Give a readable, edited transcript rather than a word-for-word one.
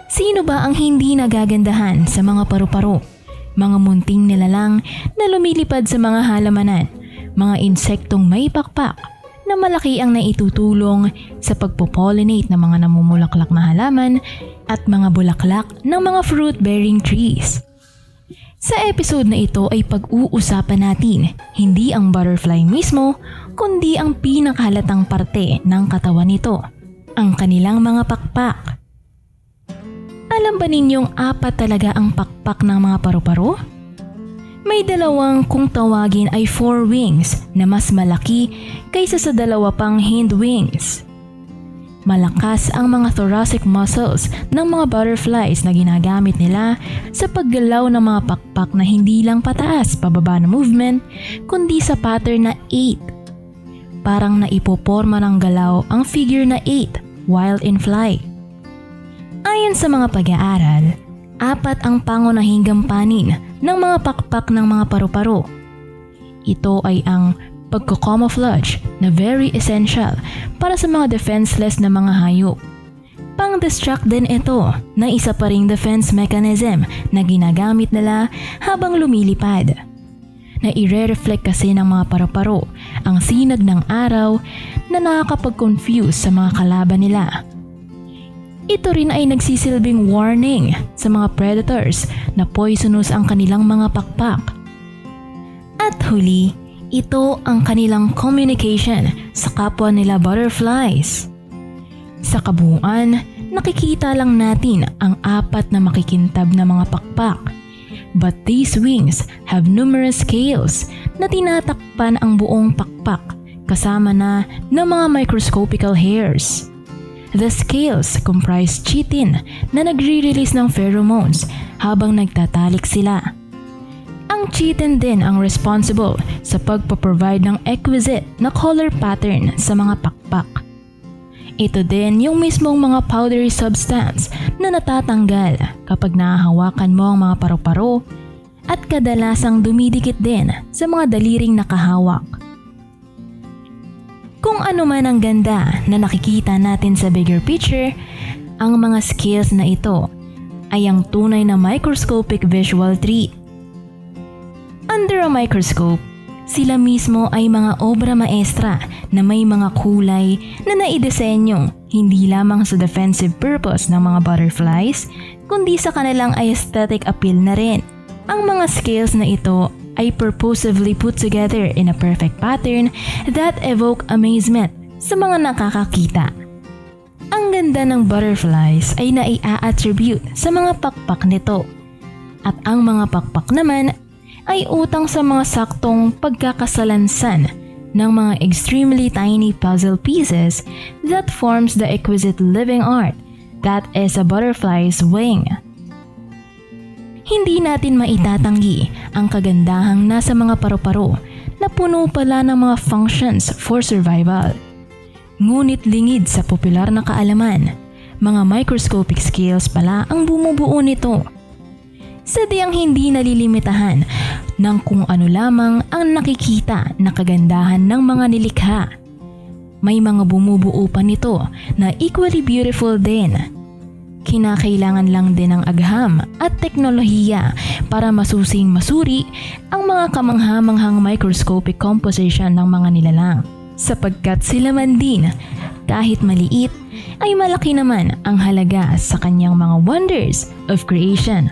Sino ba ang hindi nagagandahan sa mga paru-paro? Mga munting nilalang na lumilipad sa mga halamanan, mga insektong may pakpak na malaki ang naitutulong sa pagpopollinate ng mga namumulaklak na halaman at mga bulaklak ng mga fruit-bearing trees. Sa episode na ito ay pag-uusapan natin hindi ang butterfly mismo kundi ang pinakahalatang parte ng katawan nito, ang kanilang mga pakpak. Alam ba ninyong apat talaga ang pakpak ng mga paru-paro? May dalawang kung tawagin ay forewings na mas malaki kaysa sa dalawa pang hindwings. Malakas ang mga thoracic muscles ng mga butterflies na ginagamit nila sa paggalaw ng mga pakpak na hindi lang pataas pababa na movement kundi sa pattern na 8. Parang naipoporma ng galaw ang figure na 8 while in flight. Ayon sa mga pag-aaral, 4 ang pangunahing gampanin ng mga pakpak ng mga paru-paro. Ito ay ang pagko-camouflage na very essential para sa mga defenseless na mga hayop. Pang-distract din ito na isa pa ring defense mechanism na ginagamit nila habang lumilipad. Na i-reflect kasi ng mga paru-paro ang sinag ng araw na nakakapag-confuse sa mga kalaban nila. Ito rin ay nagsisilbing warning sa mga predators na poisonous ang kanilang mga pakpak. At huli, ito ang kanilang communication sa kapwa nila butterflies. Sa kabuuan, nakikita lang natin ang 4 na makikintab na mga pakpak. But these wings have numerous scales na tinatakpan ang buong pakpak kasama na ng mga microscopical hairs. The scales comprise chitin na nagre-release ng pheromones habang nagtatalik sila. Ang chitin din ang responsible sa pagpaprovide ng exquisite na color pattern sa mga pakpak. Ito din yung mismong mga powdery substance na natatanggal kapag nahahawakan mo ang mga paru-paro at kadalasang dumidikit din sa mga daliring nakahawak. Kung ano man ang ganda na nakikita natin sa bigger picture, ang mga scales na ito ay ang tunay na microscopic visual treat. Under a microscope, sila mismo ay mga obra maestra na may mga kulay na naidisenyo hindi lamang sa defensive purpose ng mga butterflies, kundi sa kanilang aesthetic appeal na rin. Ang mga scales na ito ay purposefully put together in a perfect pattern that evoke amazement sa mga nakakakita. Ang ganda ng butterflies ay naia-attribute sa mga pakpak nito, at ang mga pakpak naman ay utang sa mga saktong pagkakasalansan ng mga extremely tiny puzzle pieces that forms the exquisite living art that is a butterfly's wing. Hindi natin maitatanggi ang kagandahang nasa mga paru-paro na puno pala ng mga functions for survival. Ngunit lingid sa popular na kaalaman, mga microscopic scales pala ang bumubuo nito. Sadyang hindi nalilimitahan ng kung ano lamang ang nakikita na kagandahan ng mga nilikha. May mga bumubuo pa nito na equally beautiful din. Kinakailangan lang din ng agham at teknolohiya para masusing masuri ang mga kamangha-manghang microscopic composition ng mga nilalang. Sapagkat sila man din, kahit maliit, ay malaki naman ang halaga sa kanyang mga wonders of creation.